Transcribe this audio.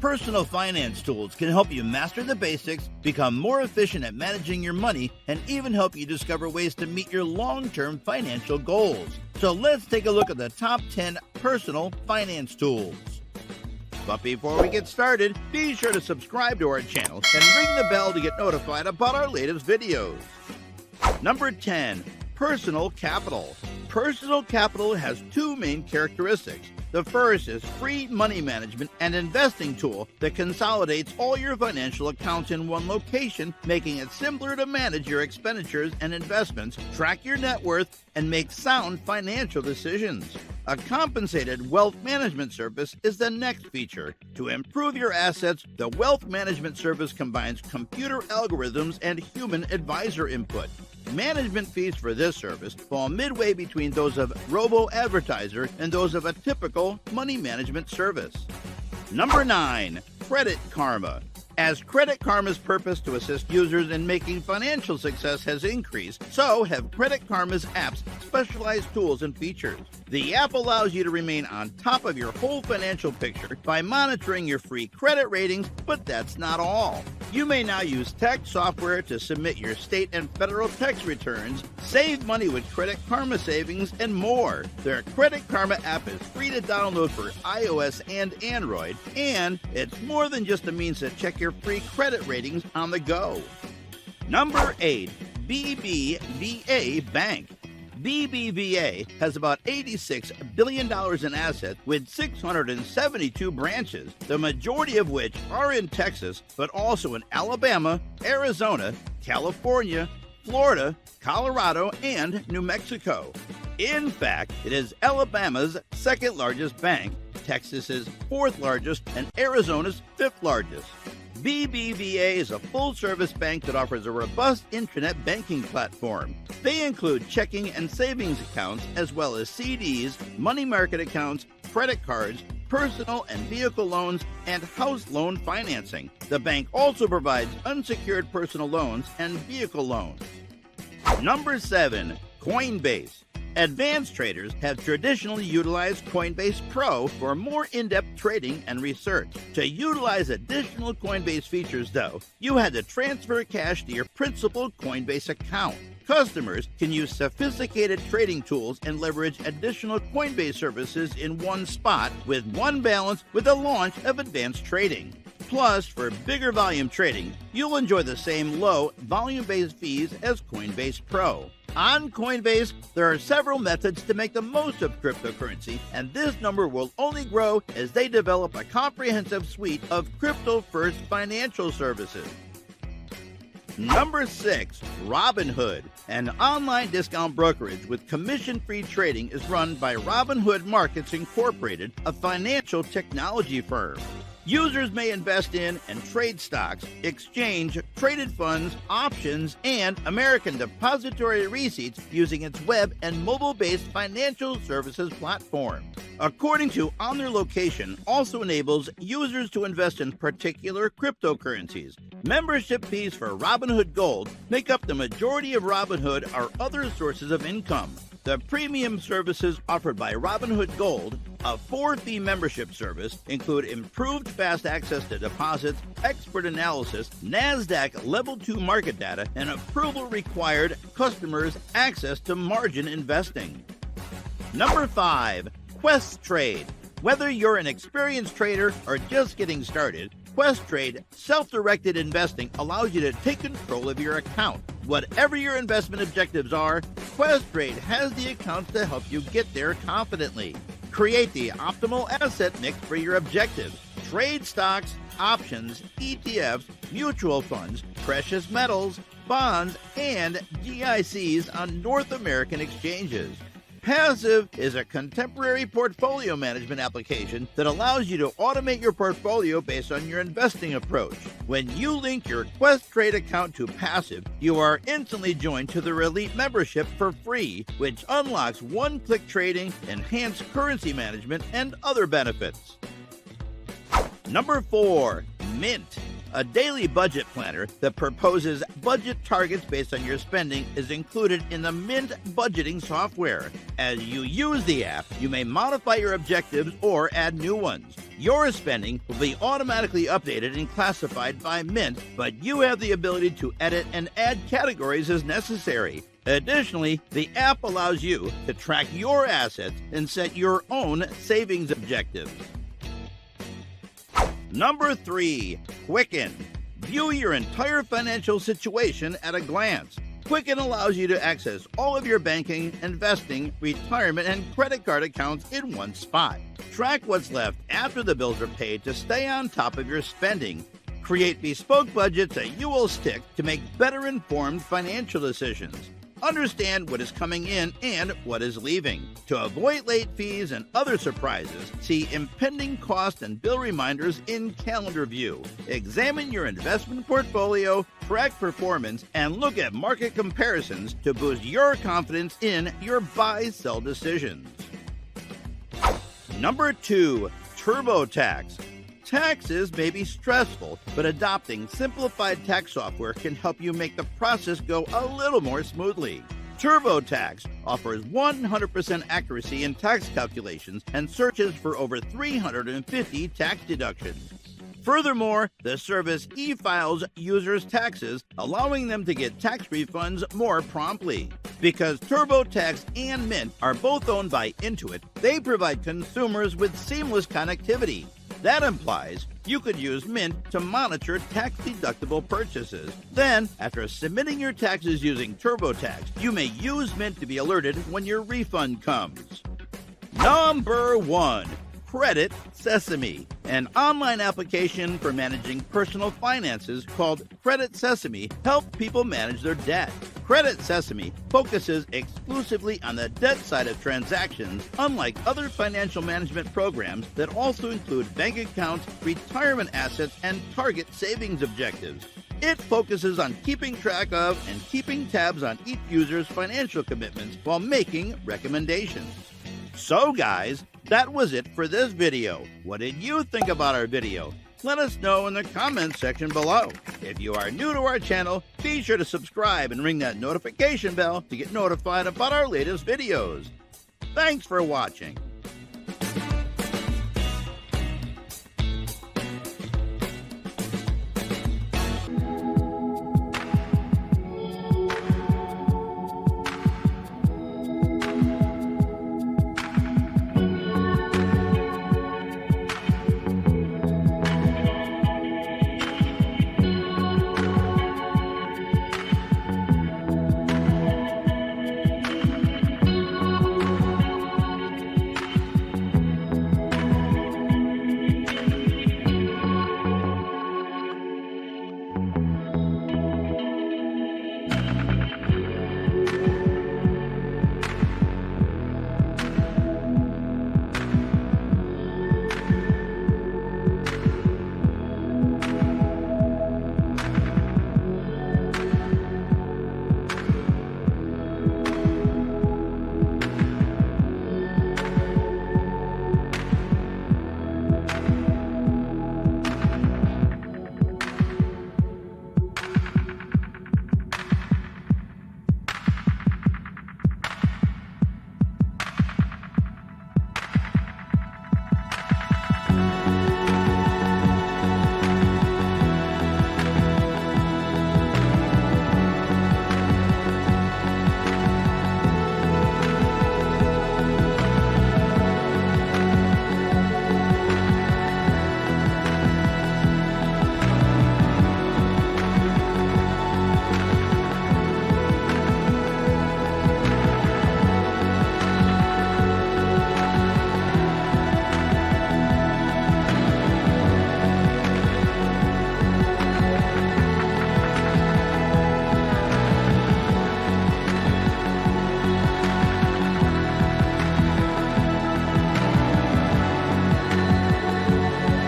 Personal finance tools can help you master the basics, become more efficient at managing your money, and even help you discover ways to meet your long-term financial goals. So let's take a look at the top 10 personal finance tools. But before we get started, be sure to subscribe to our channel and ring the bell to get notified about our latest videos. Number 10. Personal capital. Personal capital has two main characteristics. The first is free money management and investing tool that consolidates all your financial accounts in one location, making it simpler to manage your expenditures and investments, track your net worth, and make sound financial decisions. A compensated wealth management service is the next feature. To improve your assets, the wealth management service combines computer algorithms and human advisor input. Management fees for this service fall midway between those of robo-advertiser and those of a typical money management service. Number 9. Credit Karma. As Credit Karma's purpose to assist users in making financial success has increased, so have Credit Karma's app's specialized tools and features. The app allows you to remain on top of your whole financial picture by monitoring your free credit ratings, but that's not all. You may now use tax software to submit your state and federal tax returns, save money with Credit Karma savings, and more. Their Credit Karma app is free to download for iOS and Android, and it's more than just a means to check your free credit ratings on the go. Number 8. BBVA Bank. BBVA has about $86 billion in assets with 672 branches, the majority of which are in Texas, but also in Alabama, Arizona, California, Florida, Colorado, and New Mexico. In fact, it is Alabama's second largest bank, Texas's fourth largest, and Arizona's fifth largest. BBVA is a full-service bank that offers a robust internet banking platform. They include checking and savings accounts, as well as CDs, money market accounts, credit cards, personal and vehicle loans, and house loan financing. The bank also provides unsecured personal loans and vehicle loans. Number 7. Coinbase. Advanced traders have traditionally utilized Coinbase Pro for more in-depth trading and research. To utilize additional Coinbase features, though, you had to transfer cash to your principal Coinbase account. Customers can use sophisticated trading tools and leverage additional Coinbase services in one spot with one balance with the launch of advanced trading. Plus, for bigger volume trading, you'll enjoy the same low volume-based fees as Coinbase Pro. On Coinbase, there are several methods to make the most of cryptocurrency, and this number will only grow as they develop a comprehensive suite of crypto-first financial services. Number 6. Robinhood. An online discount brokerage with commission-free trading is run by Robinhood Markets Incorporated, a financial technology firm. Users may invest in and trade stocks, exchange traded funds, options, and American depository receipts using its web and mobile-based financial services platform. According to On Their Location, also enables users to invest in particular cryptocurrencies. Membership fees for Robinhood Gold make up the majority of Robinhood or other sources of income. The premium services offered by Robinhood Gold, a 4-fee membership service, include improved fast access to deposits, expert analysis, NASDAQ Level 2 market data, and approval required customers access to margin investing. Number 5. Questrade. Whether you're an experienced trader or just getting started, Questrade self-directed investing allows you to take control of your account. Whatever your investment objectives are, Questrade has the accounts to help you get there confidently. Create the optimal asset mix for your objectives. Trade stocks, options, ETFs, mutual funds, precious metals, bonds, and GICs on North American exchanges. Passive is a contemporary portfolio management application that allows you to automate your portfolio based on your investing approach. When you link your Questrade account to Passive, you are instantly joined to their Elite membership for free, which unlocks one-click trading, enhanced currency management, and other benefits. Number 4. Mint. A daily budget planner that proposes budget targets based on your spending is included in the Mint budgeting software. As you use the app, you may modify your objectives or add new ones. Your spending will be automatically updated and classified by Mint, but you have the ability to edit and add categories as necessary. Additionally, the app allows you to track your assets and set your own savings objectives. Number 3, Quicken. View your entire financial situation at a glance. Quicken allows you to access all of your banking, investing, retirement, and credit card accounts in one spot. Track what's left after the bills are paid to stay on top of your spending. Create bespoke budgets that you will stick to make better informed financial decisions. Understand what is coming in and what is leaving. To avoid late fees and other surprises, see impending cost and bill reminders in Calendar View. Examine your investment portfolio, track performance, and look at market comparisons to boost your confidence in your buy-sell decisions. Number 2, TurboTax. Taxes may be stressful, but adopting simplified tax software can help you make the process go a little more smoothly. TurboTax offers 100% accuracy in tax calculations and searches for over 350 tax deductions. Furthermore, the service e-files users' taxes, allowing them to get tax refunds more promptly. Because TurboTax and Mint are both owned by Intuit, they provide consumers with seamless connectivity. That implies you could use Mint to monitor tax-deductible purchases. Then, after submitting your taxes using TurboTax, you may use Mint to be alerted when your refund comes. Number 1, Credit Sesame, an online application for managing personal finances called Credit Sesame helps people manage their debt. Credit Sesame focuses exclusively on the debt side of transactions, unlike other financial management programs that also include bank accounts, retirement assets, and target savings objectives. It focuses on keeping track of and keeping tabs on each user's financial commitments while making recommendations. So guys, that was it for this video. What did you think about our video? Let us know in the comments section below. If you are new to our channel, be sure to subscribe and ring that notification bell to get notified about our latest videos. Thanks for watching.